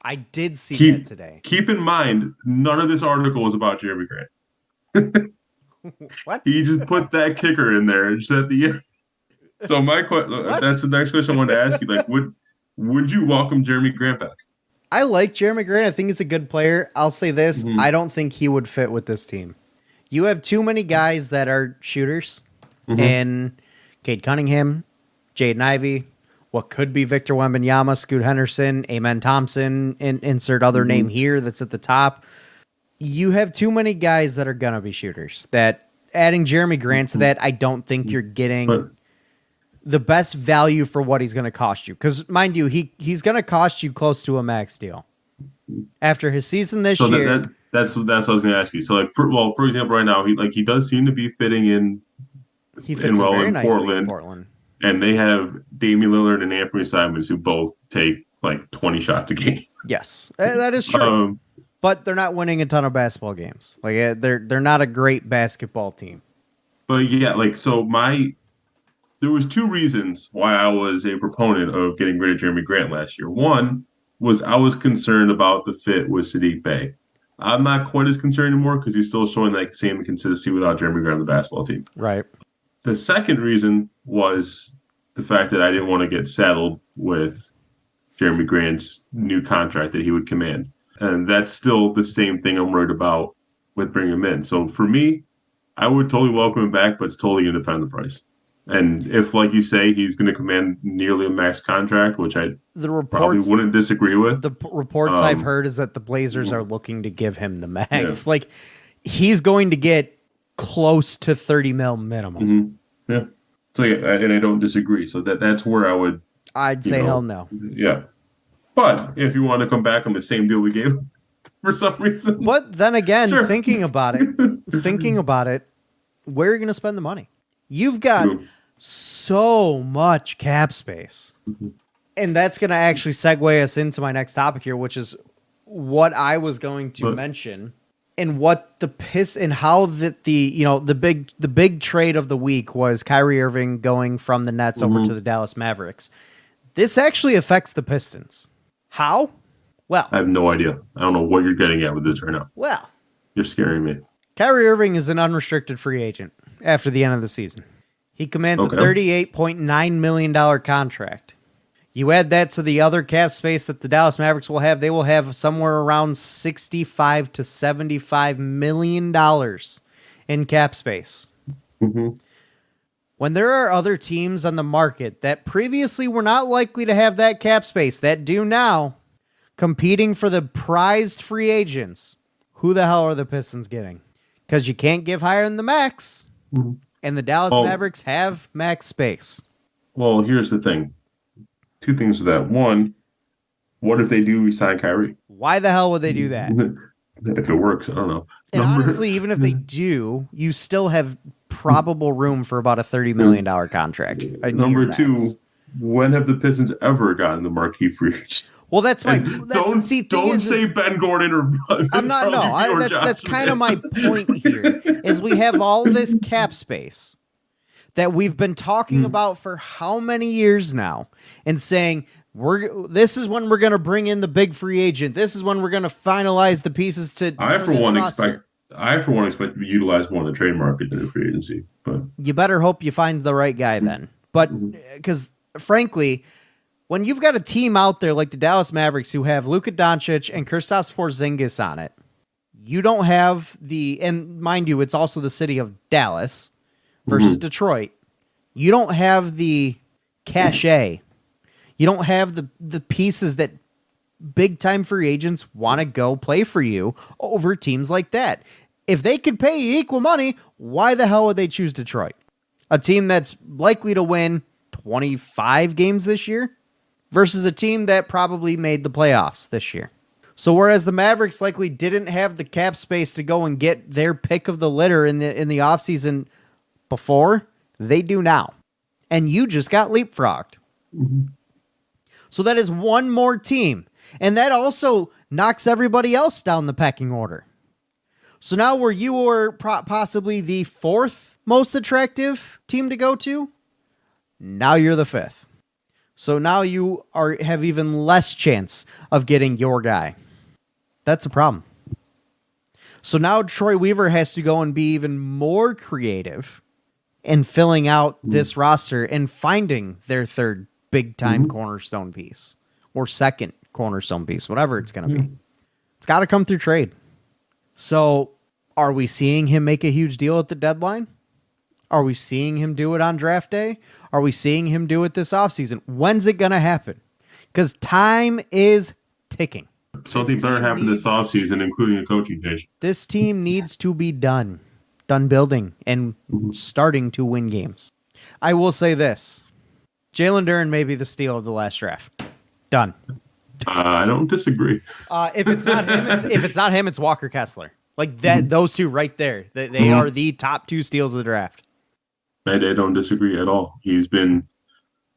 I did see that today. Keep in mind, none of this article was about Jeremy Grant. What? He just put that kicker in there and just at the end. So that's the next question I wanted to ask you. Would you welcome Jeremy Grant back? I like Jeremy Grant. I think he's a good player. I'll say this. I don't think he would fit with this team. You have too many guys that are shooters, and Cade Cunningham, Jaden Ivey, what could be Victor Wembanyama, Scoot Henderson, Amen Thompson, insert other name here that's at the top. You have too many guys that are going to be shooters. That adding Jeremy Grant to that, I don't think you're getting the best value for what he's going to cost you. Because, mind you, he's going to cost you close to a max deal. After his season this year. That's what I was going to ask you. So, for example, right now, he does seem to be fitting in. He fits very nicely in Portland. And they have Damian Lillard and Anthony Simons, who both take 20 shots a game. Yes, that is true. But they're not winning a ton of basketball games. They're not a great basketball team. But yeah, there was two reasons why I was a proponent of getting rid of Jeremy Grant last year. One was I was concerned about the fit with Sadiq Bey. I'm not quite as concerned anymore because he's still showing that same consistency without Jeremy Grant on the basketball team. Right. The second reason was the fact that I didn't want to get saddled with Jeremy Grant's new contract that he would command. And that's still the same thing I'm worried about with bringing him in. So for me, I would totally welcome him back, but it's totally going to depend on the price. And if, like you say, he's going to command nearly a max contract, which I probably wouldn't disagree with. The reports I've heard is that the Blazers are looking to give him the max. Yeah. Like, he's going to get close to $30 million minimum. Mm-hmm. Yeah. So, and I don't disagree. So that's where I'd say hell no. Yeah. But if you want to come back on the same deal we gave him for some reason. But then again, sure. thinking about it, where are you going to spend the money? You've got so much cap space. Mm-hmm. And that's going to actually segue us into my next topic here, which is what I was going to mention and what how the big trade of the week was Kyrie Irving going from the Nets over to the Dallas Mavericks. This actually affects the Pistons. How? Well, I have no idea. I don't know what you're getting at with this right now. Well, you're scaring me. Kyrie Irving is an unrestricted free agent after the end of the season. He commands a $38.9 million contract. You add that to the other cap space that the Dallas Mavericks will have, they will have somewhere around $65 to $75 million in cap space. Mm-hmm. When there are other teams on the market that previously were not likely to have that cap space, that do now, competing for the prized free agents, who the hell are the Pistons getting? Because you can't give higher than the max, and the Dallas Mavericks have max space. Well, here's the thing. Two things with that. One, what if they do resign Kyrie? Why the hell would they do that? If it works, I don't know. And honestly, even if they do, you still have probable room for about a $30 million contract. Number two, when have the Pistons ever gotten the marquee free agent? Well, that's my. Don't say Ben Gordon or. I'm not. No, that's kind of my point here. Is we have all this cap space that we've been talking about for how many years now, and saying this is when we're going to bring in the big free agent. This is when we're going to finalize the pieces to. I for one expect to be utilized more in the trade market than the free agency. But you better hope you find the right guy then. But because frankly, when you've got a team out there like the Dallas Mavericks who have Luka Doncic and Kristaps Porzingis on it, you don't have and mind you, it's also the city of Dallas versus Detroit. You don't have the cachet. You don't have the pieces that big time free agents want to go play for you over teams like that. If they could pay you equal money, why the hell would they choose Detroit? A team that's likely to win 25 games this year versus a team that probably made the playoffs this year. So whereas the Mavericks likely didn't have the cap space to go and get their pick of the litter in the offseason before, they do now. And you just got leapfrogged. Mm-hmm. So that is one more team. And that also knocks everybody else down the pecking order. So now where you were possibly the fourth most attractive team to go to, now you're the fifth. So now you have even less chance of getting your guy. That's a problem. So now Troy Weaver has to go and be even more creative in filling out this roster and finding their third big-time cornerstone piece or second cornerstone piece, whatever it's going to be. It's got to come through trade. So are we seeing him make a huge deal at the deadline? Are we seeing him do it on draft day? Are we seeing him do it this offseason? When's it going to happen? Because time is ticking. Something better happen this offseason, including a coaching change. This team needs to be done building and starting to win games. I will say this. Jalen Duren may be the steal of the last draft. Done. I don't disagree. If it's not him, it's Walker Kessler. Like that, those two right there. They are the top two steals of the draft. I don't disagree at all. He's been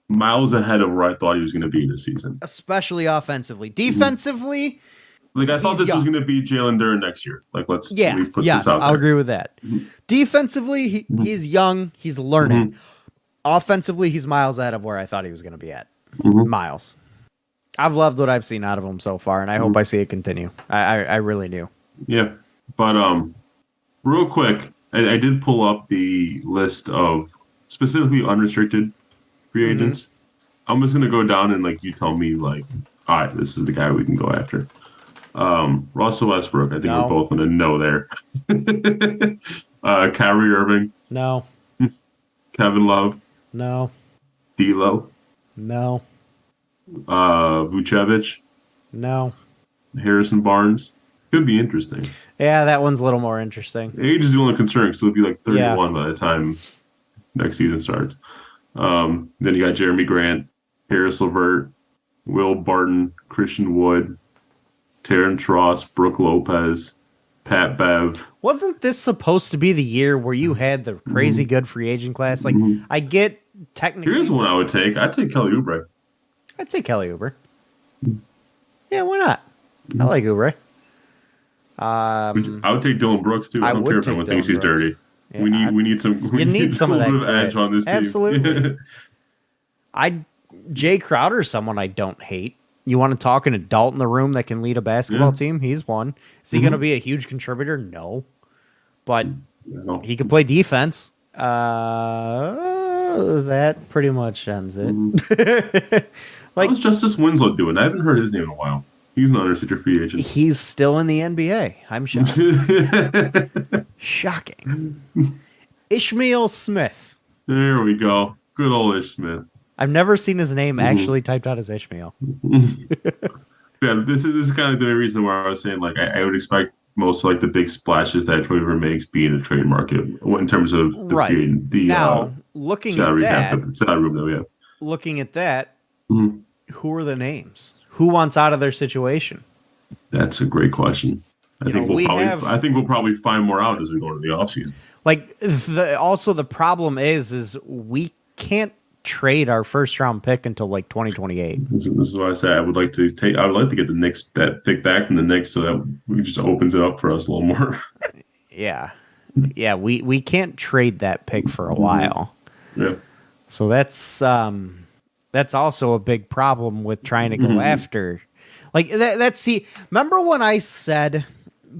miles ahead of where I thought he was going to be this season. Especially offensively. Defensively, I thought this was going to be Jalen Duren next year. Let me put this out there. I'll agree with that. Defensively, he's young. He's learning. Offensively, he's miles ahead of where I thought he was going to be at. Miles. I've loved what I've seen out of him so far, and I hope I see it continue. I really do. Yeah. But real quick, I did pull up the list of specifically unrestricted free agents. I'm just gonna go down and like you tell me like, all right, this is the guy we can go after. Russell Westbrook. I think we're both gonna know there. Kyrie Irving. No. Kevin Love. No. D'Lo. No. Vucevic. No. Harrison Barnes. Could be interesting. Yeah, that one's a little more interesting. Age is the only concern, so it'll be like 31 by the time next season starts. Then you got Jeremy Grant, Harris LeVert, Will Barton, Christian Wood, Terrence Ross, Brooke Lopez, Pat Bev. Wasn't this supposed to be the year where you had the crazy good free agent class? Like, I get technically. Here's one I would take. I'd take Kelly Oubre. I'd say Kelly Oubre. Yeah, why not? I like Oubre. I would take Dylan Brooks too. I don't care if anyone thinks he's dirty. Yeah, we need some. We need some of that bit of edge on this team. Absolutely. Jay Crowder's someone I don't hate. You want to talk an adult in the room that can lead a basketball team? He's one. Is he going to be a huge contributor? No, but he can play defense. That pretty much ends it. How's Justice Winslow doing? I haven't heard his name in a while. He's an unrestricted free agent. He's still in the NBA. I'm shocked. Shocking. Ishmael Smith. There we go. Good old Ish Smith. I've never seen his name actually typed out as Ishmael. Yeah, this is kind of the reason why I was saying like I would expect most like the big splashes that Troy Weaver makes be in the trade market in terms of the now looking salary at that, cap, salary room that we have. Looking at that, who are the names? Who wants out of their situation? That's a great question. I think we'll probably find more out as we go into the offseason. Like also the problem is we can't trade our first round pick until like 2028. This is why I say I would like to get the Knicks that pick back from the Knicks so that it just opens it up for us a little more. Yeah, we can't trade that pick for a while. Yeah. So that's also a big problem with trying to go after. Like remember when I said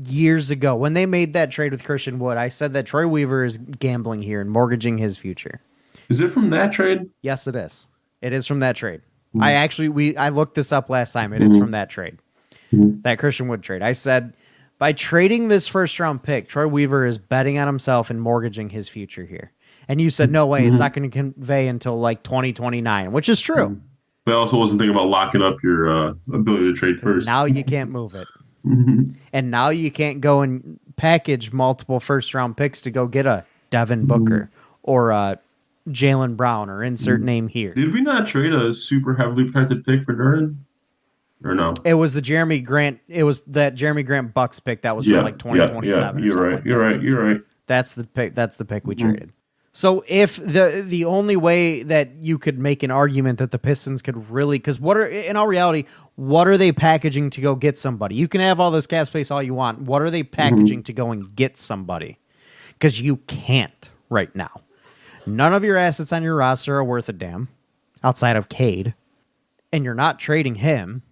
years ago when they made that trade with Christian Wood, I said that Troy Weaver is gambling here and mortgaging his future. Is it from that trade? Yes, it is. It is from that trade. I looked this up last time. It is from that trade. That Christian Wood trade. I said by trading this first round pick, Troy Weaver is betting on himself and mortgaging his future here. And you said, no way, it's not going to convey until like 2029, which is true. But I also wasn't thinking about locking up your ability to trade first. Now you can't move it. And now you can't go and package multiple first round picks to go get a Devin Booker or a Jaylen Brown or insert name here. Did we not trade a super heavily protected pick for Duran? Or no? It was the Jeremy Grant. It was that Jeremy Grant Bucks pick that was for like 2027. You're right. You're right. That's the pick. That's the pick we traded. So if the only way that you could make an argument that the Pistons could really, because in all reality, what are they packaging to go get somebody? You can have all this cap space all you want. What are they packaging to go and get somebody? Because you can't right now. None of your assets on your roster are worth a damn outside of Cade, and you're not trading him.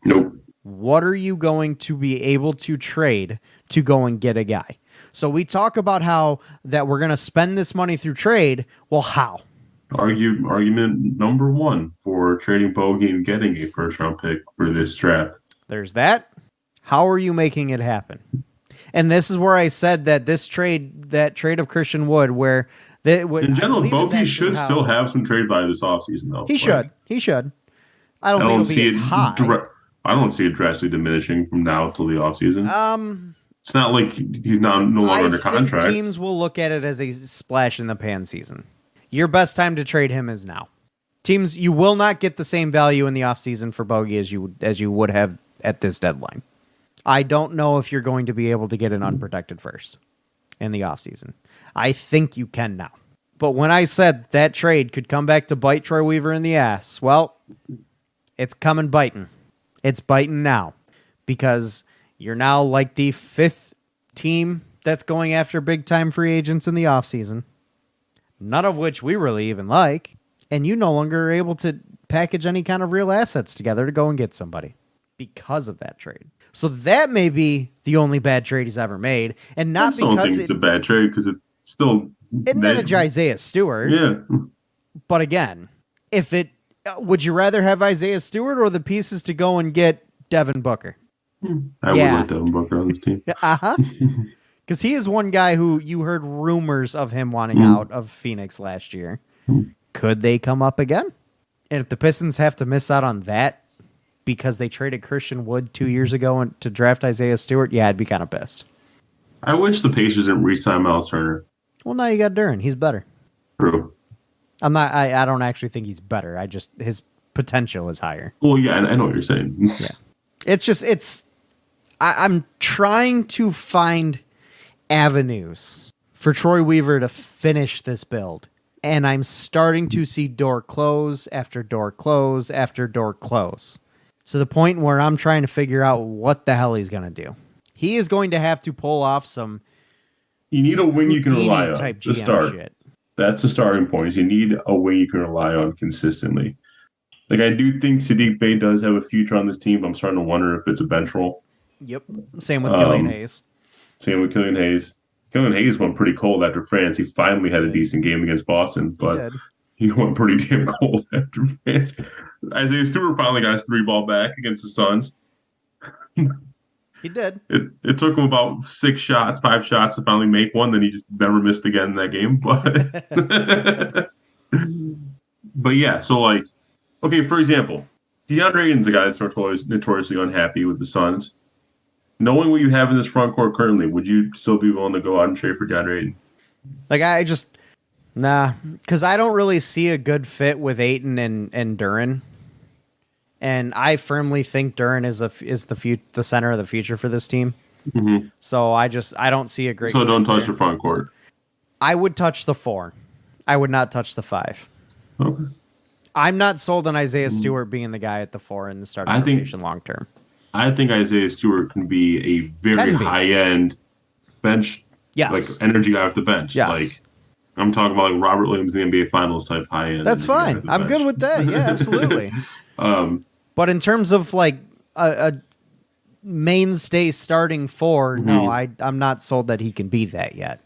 Nope. What are you going to be able to trade to go and get a guy? So we talk about how that we're going to spend this money through trade. Well, how? Argument number one for trading Bogey and getting a first-round pick for this draft. There's that. How are you making it happen? And this is where I said that that trade of Christian Wood, where in general, Bogey should still have some trade value this offseason, though. He should. I don't think it'll be as high. I don't see it drastically diminishing from now till the offseason. It's not like he's no longer under contract. Teams will look at it as a splash in the pan season. Your best time to trade him is now. Teams, you will not get the same value in the offseason for Bogey as you would have at this deadline. I don't know if you're going to be able to get an unprotected first in the offseason. I think you can now. But when I said that trade could come back to bite Troy Weaver in the ass, well, it's coming biting. It's biting now because you're now like the fifth team that's going after big-time free agents in the offseason, none of which we really even like, and you no longer are able to package any kind of real assets together to go and get somebody because of that trade. So that may be the only bad trade he's ever made, and not because it's a bad trade because it still It managed Isaiah Stewart. Yeah. But again, would you rather have Isaiah Stewart or the pieces to go and get Devin Booker? I would like Devin Booker on this team. Uh-huh. Because he is one guy who you heard rumors of him wanting out of Phoenix last year. Could they come up again? And if the Pistons have to miss out on that because they traded Christian Wood 2 years ago to draft Isaiah Stewart, yeah, I'd be kind of pissed. I wish the Pacers didn't re-sign Miles Turner. Well, now you got Duren. He's better. True. I don't actually think he's better. His potential is higher. Well, yeah, I know what you're saying. Yeah. I'm trying to find avenues for Troy Weaver to finish this build. And I'm starting to see door close after door close after door close. To the point where I'm trying to figure out what the hell he's going to do. He is going to have to pull off some... You need a wing you can rely on type to start. Shit. That's the starting point. You need a wing you can rely on consistently. Like, I do think Sadiq Bey does have a future on this team, but I'm starting to wonder if it's a bench role. Yep. Same with Killian Hayes. Same with Killian Hayes. Killian Hayes went pretty cold after France. He finally had a decent game against Boston, but he went pretty damn cold after France. Isaiah Stewart finally got his 3-ball back against the Suns. He did. It took him about 5 shots to finally make one. Then he just never missed again in that game. But yeah, so like, okay, for example, DeAndre Ayton's a guy that's notoriously unhappy with the Suns. Knowing what you have in this front court currently, would you still be willing to go out and trade for DeAndre Ayton? Like, nah, because I don't really see a good fit with Ayton and Duren. And I firmly think Duren is the center of the future for this team. Mm-hmm. So I don't see a great. So don't touch the front court. I would touch the 4. I would not touch the 5. Okay. I'm not sold on Isaiah Stewart being the guy at the 4 in the starting rotation long term. I think Isaiah Stewart can be a very high-end bench, like energy guy off the bench. Yes. Like, I'm talking about like Robert Williams in the NBA Finals type high-end. That's fine. I'm good with that. Yeah, absolutely. But in terms of like a mainstay starting 4, no, I'm not sold that he can be that yet.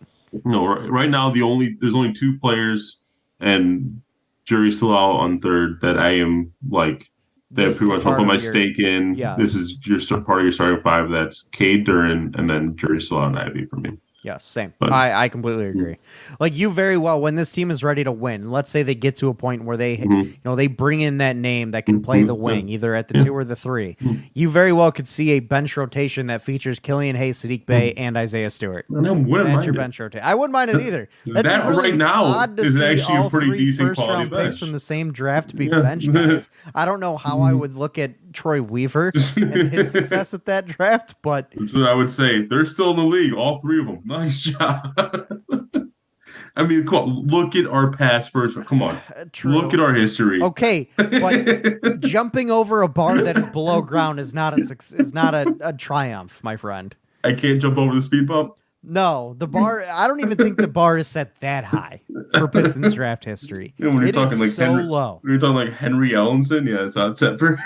No, right now there's only 2 players, and jury's still out on third that I am like. That pretty much I'll put my stake in. Yes. This is part of your starting 5. That's Cade, Duren, and then Jerry Slow and Ivy for me. Yeah, same. But, I completely agree. Like, you very well, when this team is ready to win, let's say they get to a point where they, they bring in that name that can play the wing, either at the 2 or the 3. You very well could see a bench rotation that features Killian Hayes, Sadiq Bey, and Isaiah Stewart. And I wouldn't mind your bench rotation. I wouldn't mind it either. That really right now is actually a pretty decent quality bench. Picks from the same draft to be bench guys. I don't know how I would look at Troy Weaver and his success at that draft, but that's what I would say. They're still in the league, all 3 of them. Nice job. I mean, come on, look at our past first. Come on, look at our history. Okay, but jumping over a bar that is below ground is not a triumph, my friend. I can't jump over the speed bump. No, the bar. I don't even think the bar is set that high for Pistons draft history. You know, when you're talking like low. When you're talking like Henry Ellenson, yeah, it's not set for.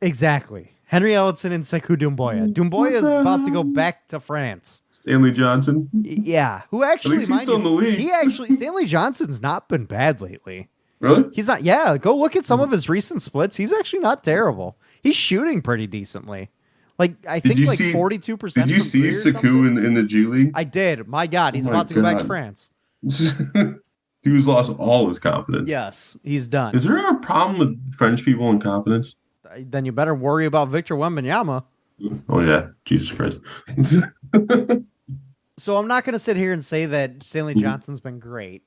Exactly. Henry Ellenson and Sekou Doumbouya. Doumbouya is about to go back to France. Stanley Johnson. Yeah. Who actually, at least he's still in the league. Stanley Johnson's not been bad lately. Really? He's not. Yeah. Go look at some of his recent splits. He's actually not terrible. He's shooting pretty decently. Like, I think like 42%. Did you see Sekou in the G League? I did. My God. He's about to go back to France. He was lost all his confidence. Yes. He's done. Is there a problem with French people and confidence? Then you better worry about Victor Wembanyama. Oh, yeah. Jesus Christ. So I'm not going to sit here and say that Stanley Johnson's been great.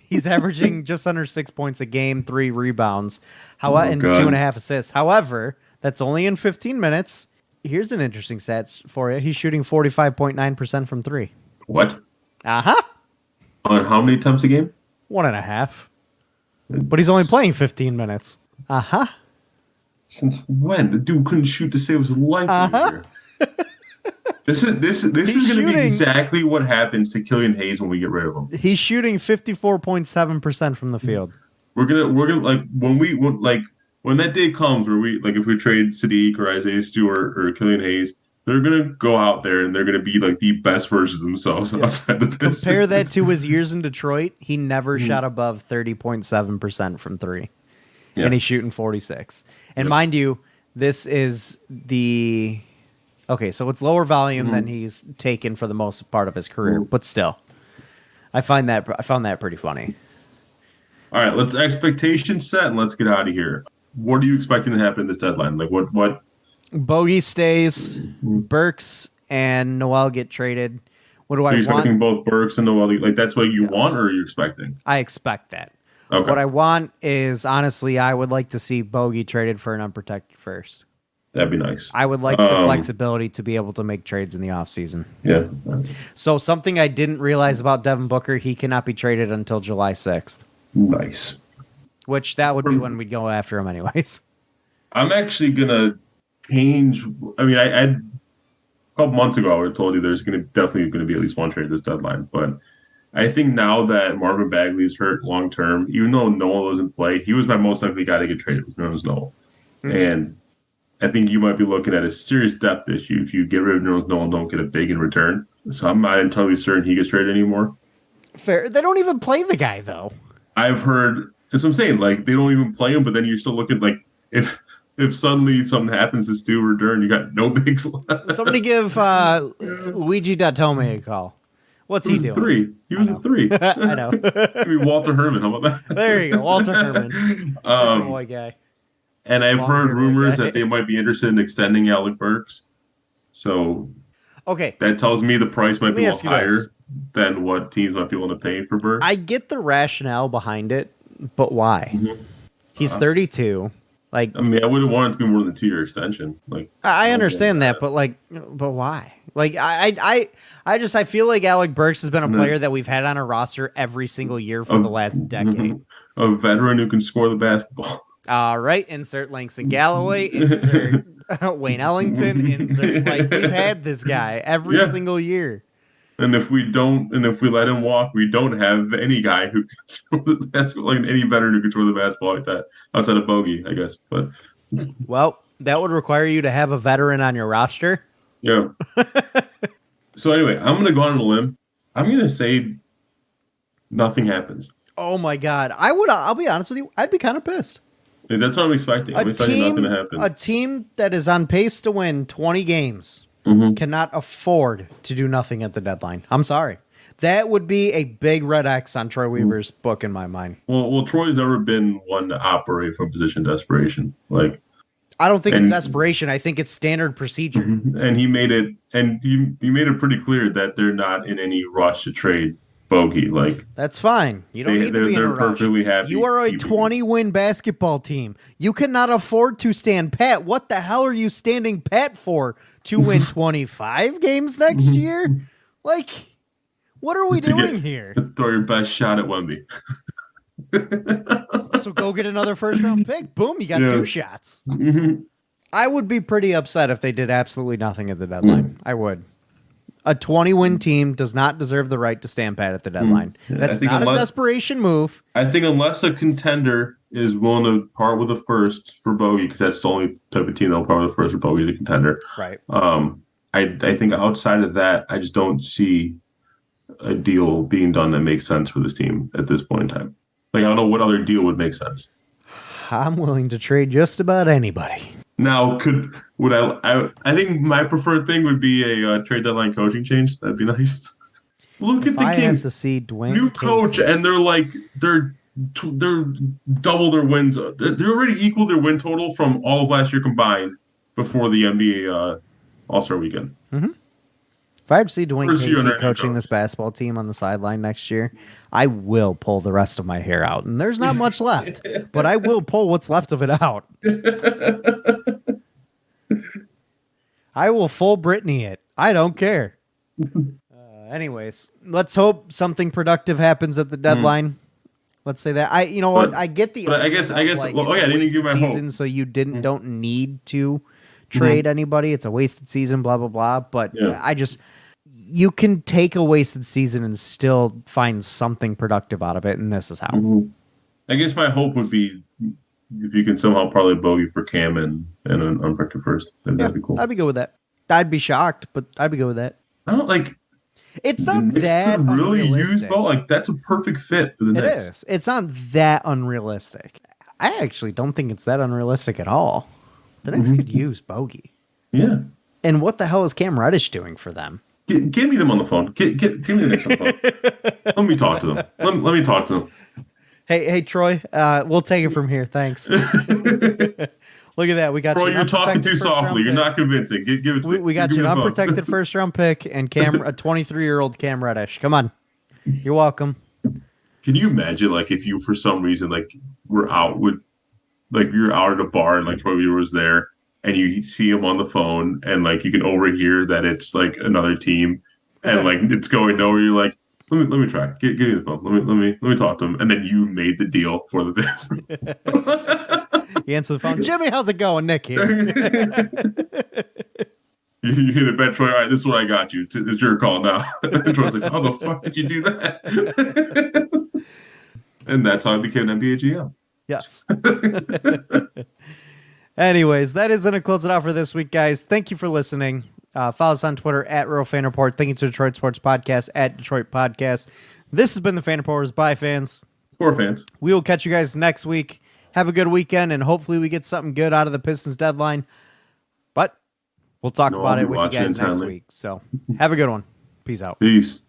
He's averaging just under 6 points a game, 3 rebounds, and 2.5 assists. However, that's only in 15 minutes. Here's an interesting stats for you. He's shooting 45.9% from 3. What? Uh-huh. On how many attempts a game? 1.5. But he's only playing 15 minutes. Uh-huh. Since when? The dude couldn't shoot to save his life. Uh-huh. This is going to be exactly what happens to Killian Hayes when we get rid of him. He's shooting 54.7% from the field. We're gonna like when that day comes where we like if we trade Sadiq or Isaiah Stewart or Killian Hayes, they're going to go out there and they're going to be like the best versions of themselves outside of this. Compare that to his years in Detroit. He never shot above 30.7% from three. Yeah. And he's shooting 46. And mind you, this is the... Okay, so it's lower volume than he's taken for the most part of his career, but still. I found that pretty funny. All right, let's expectation set and let's get out of here. What are you expecting to happen this deadline? Like what? Bogey stays, Burks and Noel get traded. What do I want? Are you expecting both Burks and Noel? Like that's what you want, or are you expecting? I expect that. Okay. What I want is, honestly, I would like to see Bogey traded for an unprotected first. That'd be nice. I would like the flexibility to be able to make trades in the offseason. Yeah. So something I didn't realize about Devin Booker, he cannot be traded until July 6th. Nice. Which that would be when we'd go after him anyways. I'm actually going to change. I mean, I a couple months ago, I would have told you there's definitely going to be at least one trade this deadline. But I think now that Marvin Bagley's hurt long term, even though Noel doesn't play, he was my most likely guy to get traded. His name was Noel. And I think you might be looking at a serious depth issue if you get rid of Noel and don't get a big in return. So I'm not entirely certain he gets traded anymore. Fair. They don't even play the guy, though. I've heard, that's what I'm saying, like, they don't even play him, but then you're still looking, like, if suddenly something happens to Stu return, you got no bigs left. Somebody give Luigi Datome a call. What's he doing? He was a 3. I know. Maybe Walter Herman, how about that? There you go, Walter Herman. Different white guy. And I've heard rumors that they might be interested in extending Alec Burks. So that tells me the price might be a little higher than what teams might be willing to pay for Burks. I get the rationale behind it, but why? He's 32. Like, I mean, I wouldn't want it to be more than a 2-year extension. Like, I understand that, but why? Like, I feel like Alec Burks has been a player that we've had on our roster every single year for the last decade. A veteran who can score the basketball. All right, insert Langston Galloway, insert Wayne Ellington, insert, like, we've had this guy every single year. And if we let him walk, we don't have any guy who can score the basketball, like any veteran who can score the basketball like that, outside of Bogey, I guess. But well, that would require you to have a veteran on your roster. Yeah. So anyway, I'm going to go on a limb. I'm going to say nothing happens. Oh my God. I'll be honest with you, I'd be kind of pissed. That's what I'm expecting. I'm expecting nothing to happen. A team that is on pace to win 20 games cannot afford to do nothing at the deadline. I'm sorry. That would be a big red X on Troy Weaver's book in my mind. Well, Troy's never been one to operate from position desperation. Like, I don't think it's desperation. I think it's standard procedure. And he made it pretty clear that they're not in any rush to trade Bogey. Like, that's fine. You don't need to be in a rush. Perfectly happy. You are a 20-win basketball team. You cannot afford to stand pat. What the hell are you standing pat for? To win 25 games next year? Like, what are we doing here? Throw your best shot at Wemby. So go get another first-round pick. Boom, you got 2 shots. I would be pretty upset if they did absolutely nothing at the deadline. I would. A 20-win team does not deserve the right to stand pat at the deadline. That's not a desperation move. I think unless a contender is willing to part with a first for Bogey, because that's the only type of team that will part with a first for Bogey as a contender. Right. I think outside of that, I just don't see a deal being done that makes sense for this team at this point in time. Like, I don't know what other deal would make sense. I'm willing to trade just about anybody. Now, I think my preferred thing would be a trade deadline coaching change. That'd be nice. Look at the Kings. Have to see Dwayne new coach, and they're double their wins. They're already equal their win total from all of last year combined before the NBA All-Star weekend. If I ever see Dwayne Casey coaching this basketball team on the sideline next year, I will pull the rest of my hair out. And there's not much left, but I will pull what's left of it out. I will full Britney it. I don't care. Anyways, let's hope something productive happens at the deadline. Let's say that. I get the. But I guess. Like, I didn't give my hope. So you don't need to trade anybody. It's a wasted season. Blah blah blah. But you can take a wasted season and still find something productive out of it, and this is how. I guess my hope would be if you can somehow parlay Bogey for Cam and an unprotected first. That'd be cool. I'd be good with that. I'd be shocked, but I'd be good with that. I don't like. It's The not Knicks that could really use unrealistic. Bo. Like that's a perfect fit for the It Knicks. is. It's not that unrealistic. I actually don't think it's that unrealistic at all. The Knicks could use Bogey. Yeah. And what the hell is Cam Reddish doing for them? Give me them on the phone. Give me the Knicks on the phone. Let me talk to them. Let me talk to them. Hey, Troy. We'll take it from here. Thanks. Look at that. We got Bro, you. you're talking too softly. You're not convincing. Give it to me. We got Give you me an the phone. unprotected first round pick and a 23-year-old Cam Reddish. Come on. You're welcome. Can you imagine, like, if you, for some reason, like, were out with, like, you're out at a bar and, like, Troy Weaver was there and you see him on the phone and, like, you can overhear that it's, like, another team and, like, it's going nowhere. You're like, let me try. Give me the phone. Let me talk to him. And then you made the deal for the business. He answered the phone. Jimmy, how's it going? Nick here. You hit it back, Troy. All right, this is what I got you. It's your call now. And Troy's like, how the fuck did you do that? And that's how I became an NBA GM. Yes. Anyways, that is going to close it out for this week, guys. Thank you for listening. Follow us on Twitter at Real Fan Report. Thank you to Detroit Sports Podcast at Detroit Podcast. This has been the Fan Reporters. Bye, fans. For fans. We will catch you guys next week. Have a good weekend, and hopefully we get something good out of the Pistons deadline. But we'll talk about it with you guys next week. So have a good one. Peace out. Peace.